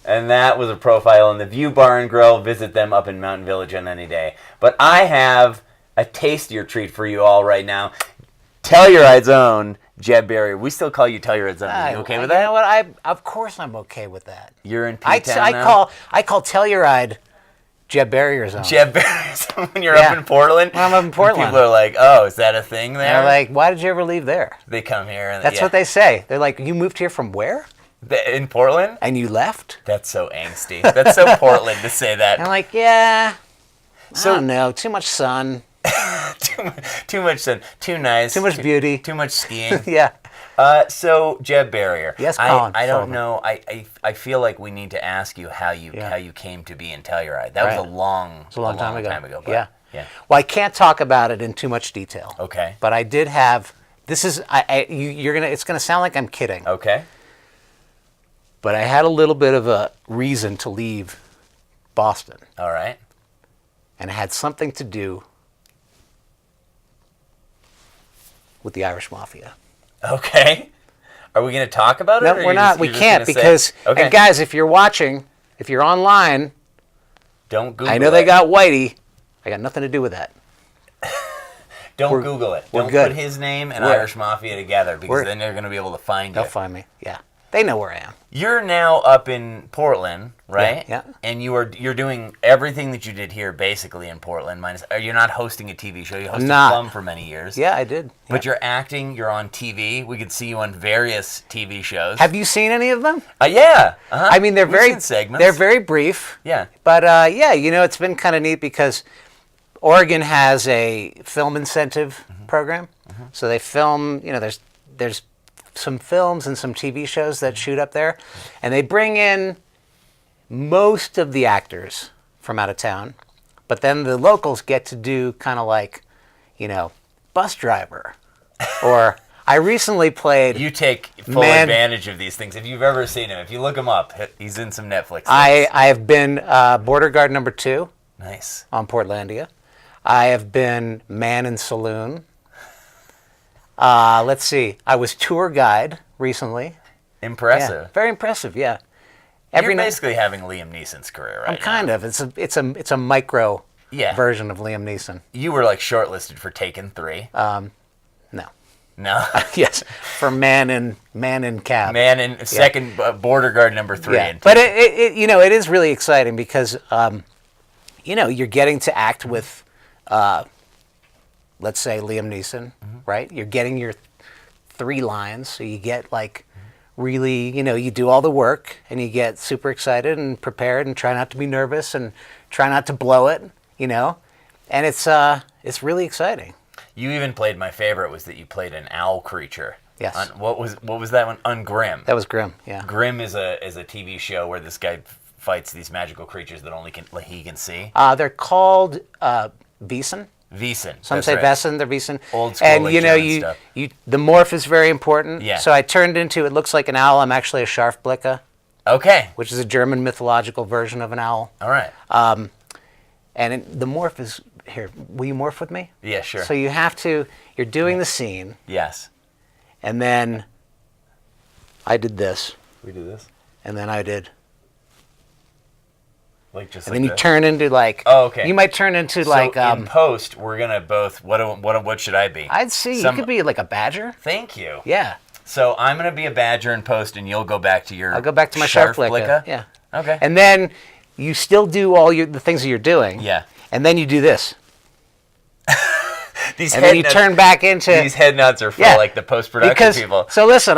And that was a profile in the View Bar and Grill. Visit them up in Mountain Village on any day. But I have a tastier treat for you all right now. Telluride's own Jeb Berrier. We still call you Telluride's own. Are you okay with that? You know what? Of course I'm okay with that. You're in P-Town now? I call Telluride Jeb Berrier's own. Jeb Berrier's own when you're up in Portland? When I'm up in Portland. People are like, oh, is that a thing there? They're like, why did you ever leave there? They come here. And That's what they say. They're like, you moved here from where? In Portland? And you left? That's so angsty. That's so Portland to say that. And I'm like, yeah, I don't know. Too much sun. too much sun. Too nice. Too much beauty. Too much skiing. Yeah. So Jeb Berrier. Yes, Colin. I don't know. I feel like we need to ask you how you came to be in Telluride. That was a long time ago. Yeah. Well, I can't talk about it in too much detail. Okay. But I did have. This is. It's gonna sound like I'm kidding. Okay. But I had a little bit of a reason to leave Boston. All right. And it had something to do with the Irish Mafia. Okay. Are we going to talk about it? No, we're not. We can't because, and guys, if you're watching, if you're online, don't Google it. I know they got Whitey. I got nothing to do with that. Don't Google it. Don't put his name and Irish Mafia together because then they're going to be able to find you. They'll find me. Yeah. They know where I am. You're now up in Portland, right? Yeah. And you're doing everything that you did here basically in Portland. You're not hosting a TV show. You hosted Plum for many years. Yeah, I did. But you're acting. You're on TV. We could see you on various TV shows. Have you seen any of them? Yeah. I mean, they're they're very brief. Yeah. But it's been kind of neat because Oregon has a film incentive program. Mm-hmm. So they film. There's some films and some TV shows that shoot up there, and they bring in most of the actors from out of town, but then the locals get to do kind of like, bus driver. Or I recently played... You take full advantage of these things. If you've ever seen him, if you look him up, he's in some Netflix things. I have been border guard number 2. Nice. On Portlandia. I have been man in saloon. Let's see. I was tour guide recently. Impressive. Yeah, very impressive. Yeah. You're basically having Liam Neeson's career right now. Kind of. It's a micro version of Liam Neeson. You were like shortlisted for Taken 3. No. No. Yes. For man in cab. Man in second border guard number 3. Yeah. But it is really exciting because you're getting to act with. Let's say Liam Neeson, right? You're getting your 3 lines, so you get like really, you do all the work and you get super excited and prepared and try not to be nervous and try not to blow it, and it's really exciting. You even played, my favorite was that you played an owl creature. Yes. What was that one? On Grimm. That was Grimm. Yeah. Grimm is a TV show where this guy fights these magical creatures that only he can see. They're called Beeson. Veesen. Some say Veesen, they're Veesen. Old school, and like the morph is very important. Yeah. So I turned into, it looks like an owl. I'm actually a Scharfblicke. Okay. Which is a German mythological version of an owl. All right. And the morph is, here, will you morph with me? Yeah, sure. So you're doing the scene. Yes. And then I did this. We did this? And then I did. And then you turn into like. Oh, okay. You might turn into like. In post, we're gonna both. What should I be? I'd see. You could be like a badger. Thank you. Yeah. So I'm gonna be a badger in post, and you'll go back to your. I'll go back to my Scharfblicke. Yeah. Okay. And then you still do all the things that you're doing. Yeah. And then you do this. And then you turn back into... These head nods are for like the post-production people. So listen,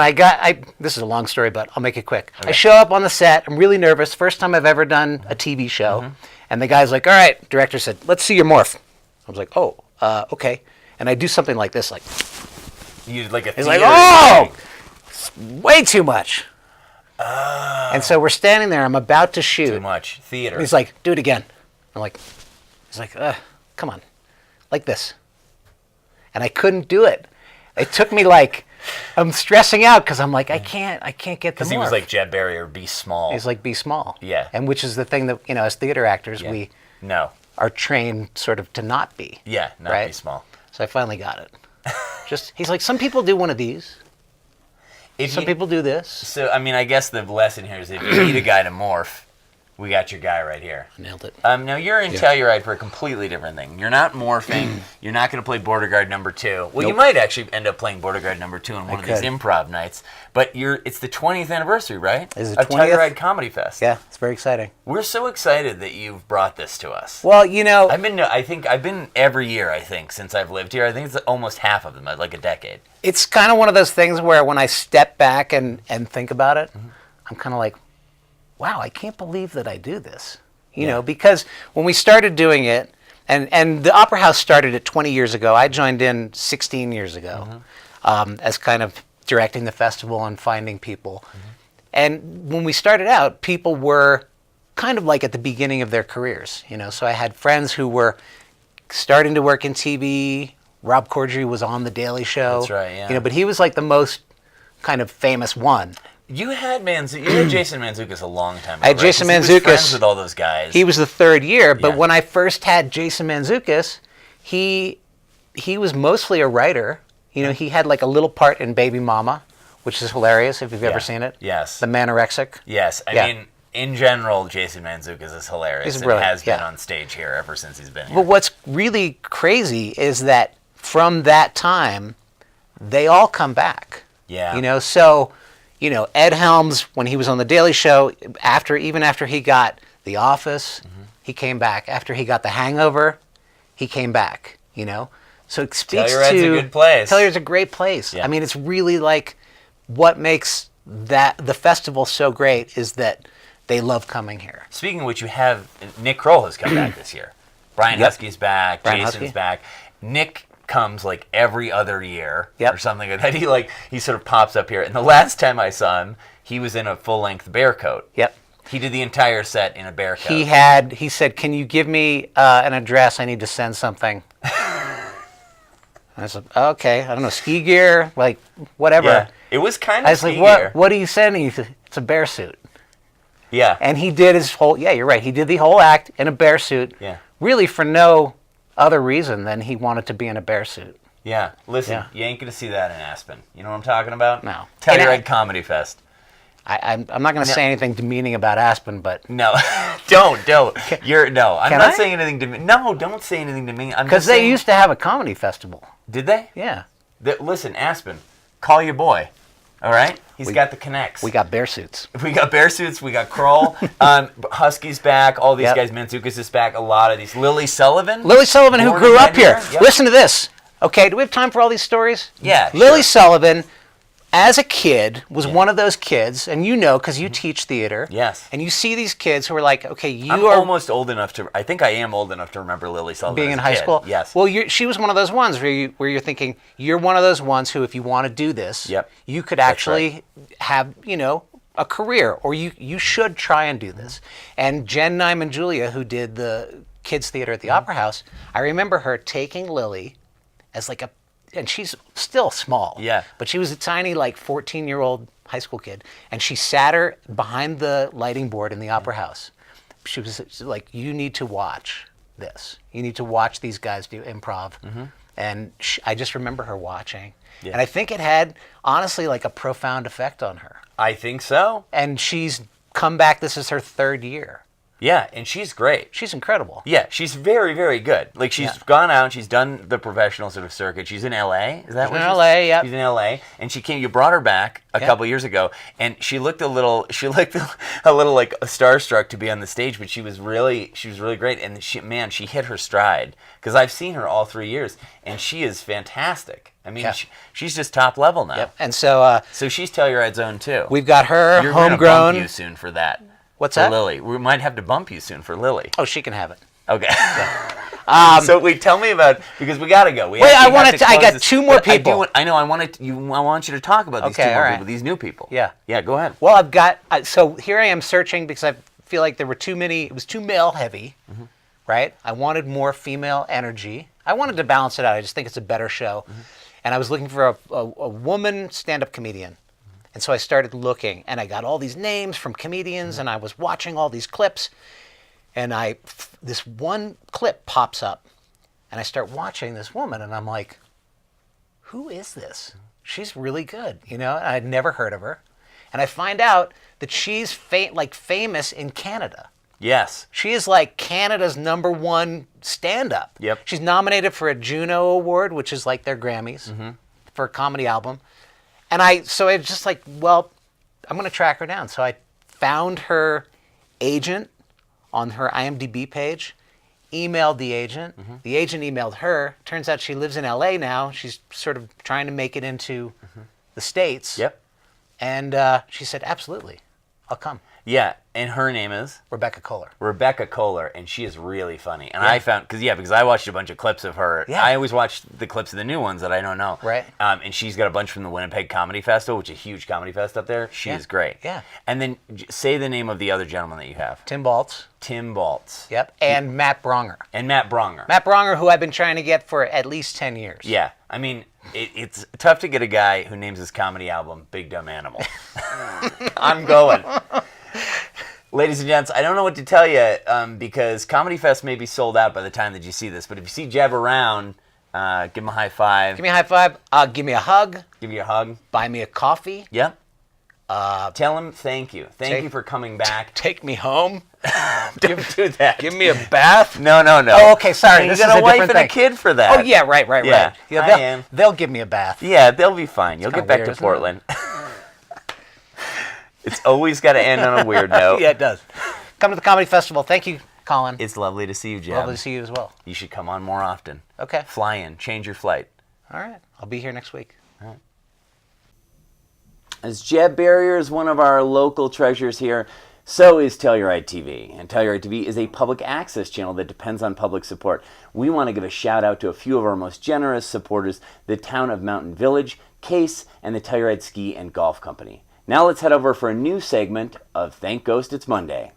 this is a long story, but I'll make it quick. Okay. I show up on the set. I'm really nervous. First time I've ever done a TV show. Mm-hmm. And the guy's like, all right. Director said, let's see your morph. I was like, oh, okay. And I do something like this, like... You like a He's like, oh! Way too much. And so we're standing there. I'm about to shoot. Too much. Theater. And he's like, do it again. He's like, come on. Like this. And I couldn't do it. It took me I'm stressing out because I'm like, I can't get the morph. Because he was like Jeb Berrier, be small. He's like, be small. Yeah. And which is the thing that, as theater actors, we are trained sort of to not be. Yeah, be small. So I finally got it. He's like, some people do one of these. Some people do this. So, I mean, I guess the lesson here is if you need a guy to morph, we got your guy right here. Nailed it. Now, you're in Telluride for a completely different thing. You're not morphing. You're not going to play Border Guard number 2. Well, you might actually end up playing Border Guard number 2 on one of these improv nights. But it's the 20th anniversary, right? Is it of 20th? Telluride Comedy Fest. Yeah, it's very exciting. We're so excited that you've brought this to us. Well, you know, I've been every year, I think, since I've lived here. I think it's almost half of them, like a decade. it's kind of one of those things where when I step back and think about it, I'm kind of like, wow, I can't believe that I do this. You know, because when we started doing it, and the Opera House started it 20 years ago. I joined in 16 years ago as kind of directing the festival and finding people. And when we started out, people were kind of like at the beginning of their careers, you know. So I had friends who were starting to work in TV. Rob Corddry was on The Daily Show. That's right, yeah. You know, but he was like the most kind of famous one. You had Jason Mantzoukas a long time ago. I had Jason He was Mantzoukas. friends with all those guys. He was the third year, but Yeah. when I first had Jason Mantzoukas, he was mostly a writer. You know, he had like a little part in Baby Mama, which is hilarious if you've ever seen it. Yes. The Manorexic. Yes. I mean, in general, Jason Mantzoukas is hilarious. He's and brilliant, has been yeah. on stage here ever since he's been here. But what's really crazy is that from that time, they all come back. Yeah. You know, so, you know, Ed Helms, when he was on The Daily Show, even after he got The Office, he came back. After he got The Hangover, he came back, you know? So it speaks Telluride's a good place. Telluride's a great place. Yeah. I mean, it's really like what makes the festival so great is that they love coming here. Speaking of which, you have Nick Kroll has come back this year. Brian Husky's back. Brian Jason's Husky. back. Nick comes like every other year Yep. or something like that. He sort of pops up here. And the last time I saw him, he was in a full-length bear coat. Yep. He did the entire set in a bear coat. He said, "Can you give me an address? I need to send something." I said, "Okay, I don't know, ski gear, like whatever." Yeah. It was kind of I was ski like, gear. "What are you sending?" He said, "It's a bear suit." Yeah. And he did his whole. Yeah, you're right. He did the whole act in a bear suit. Yeah. Really, for no other reason than he wanted to be in a bear suit. Yeah. Listen, Yeah. you ain't going to see that in Aspen. You know what I'm talking about? No. Telluride Comedy Fest. I'm not going to say anything demeaning about Aspen, but No, don't. I'm Can not I? saying anything to me. No, don't say anything to me. because they used to have a comedy festival. Did they? Yeah, Listen, Aspen, call your boy. All right, he's got the connects. we got bear suits. We got bear suits. We got Kroll. Husky's back. All these Yep. guys. Mantzoukas is back. A lot of these. Lily Sullivan. Lily Sullivan, who Born grew and up bred here. Yep. Listen to this. Okay, do we have time for all these stories? Yeah, Lily sure. Sullivan, as a kid, was one of those kids, and you know, because you teach theater. Yes. And you see these kids who are like, okay, you I'm are almost old enough to. I think I am old enough to remember Lily Sullivan being as in a high kid. school. Yes. Well, she was one of those ones where you're thinking, you're one of those ones who, if you want to do this, Yep. you could actually have, you know, a career, or you should try and do this. And Jen Nyman Julia, who did the kids theater at the Opera House, I remember her taking Lily as like and she's still small. Yeah. But she was a tiny, like 14-year-old high school kid, and she sat her behind the lighting board in the Opera House. She was like, "You need to watch this. You need to watch these guys do improv." And I just remember her watching, and I think it had honestly like a profound effect on her. I think so. And she's come back. This is her third year. Yeah, and she's great. She's incredible. Yeah, she's very, very good. Like, she's gone out and she's done the professional sort of circuit. She's in L.A. Is that She's what in LA, yep. She's in L.A. And she came. You brought her back a couple years ago, and she looked a little like starstruck to be on the stage, but she was really great. And she hit her stride, because I've seen her all 3 years, and she is fantastic. I mean, she's just top level now. Yep. And so So she's Telluride's own too. we've got her You're gonna homegrown. bump you soon for that. What's for that? Lily. We might have to bump you soon for Lily. Oh, she can have it. Okay. So wait, tell me about, because we gotta go. Wait, I got two more people. I want you to talk about these two Okay, more all right. people, these new people. Yeah. Yeah, go ahead. Well, I've got so here I am searching because I feel like there were too many. It was too male heavy, right? I wanted more female energy. I wanted to balance it out. I just think it's a better show, and I was looking for a woman stand-up comedian, and so I started looking, and I got all these names from comedians, and I was watching all these clips, and this one clip pops up, and I start watching this woman, and I'm like, who is this? she's really good, you know. And I'd never heard of her, and I find out that she's famous in Canada. Yes. She is like Canada's #1 stand-up. Yep. She's nominated for a Juno Award, which is like their Grammys for a comedy album. And so I was just like, well, I'm going to track her down. So I found her agent on her IMDb page, emailed the agent. The agent emailed her. Turns out she lives in LA now. She's sort of trying to make it into the States. Yep. And she said, absolutely, I'll come. Yeah, and her name is? Rebecca Kohler, and she is really funny. And I found, because I watched a bunch of clips of her. Yeah. I always watch the clips of the new ones that I don't know. Right. And she's got a bunch from the Winnipeg Comedy Festival, which is a huge comedy fest up there. She is great. Yeah. And then say the name of the other gentleman that you have. Tim Baltz. Tim Baltz. Yep. And Matt Bronger. And Matt Bronger. Matt Bronger, who I've been trying to get for at least 10 years. Yeah. I mean, it's tough to get a guy who names his comedy album Big Dumb Animal. I'm going. Ladies and gents, I don't know what to tell you because Comedy Fest may be sold out by the time that you see this, but if you see Jeb around, give him a high five. Give me a high five. Give me a hug. Give you a hug. Buy me a coffee. Yep. Tell him thank you. Thank you for coming back. Take me home. Don't do that. Give me a bath. No. Oh, okay, sorry. You got a wife and a kid for that. Oh, yeah, right. Yeah, Yeah, they'll give me a bath. Yeah, they'll be fine. You'll get back weird, to isn't Portland. It's always got to end on a weird note. Yeah, it does. Come to the Comedy Festival. Thank you, Colin. It's lovely to see you, Jeb. Lovely to see you as well. You should come on more often. Okay. Fly in. Change your flight. All right. I'll be here next week. All right. As Jeb Berrier is one of our local treasures here, so is Telluride TV. And Telluride TV is a public access channel that depends on public support. We want to give a shout out to a few of our most generous supporters, the town of Mountain Village, Case, and the Telluride Ski and Golf Company. Now let's head over for a new segment of Thank Ghost It's Monday.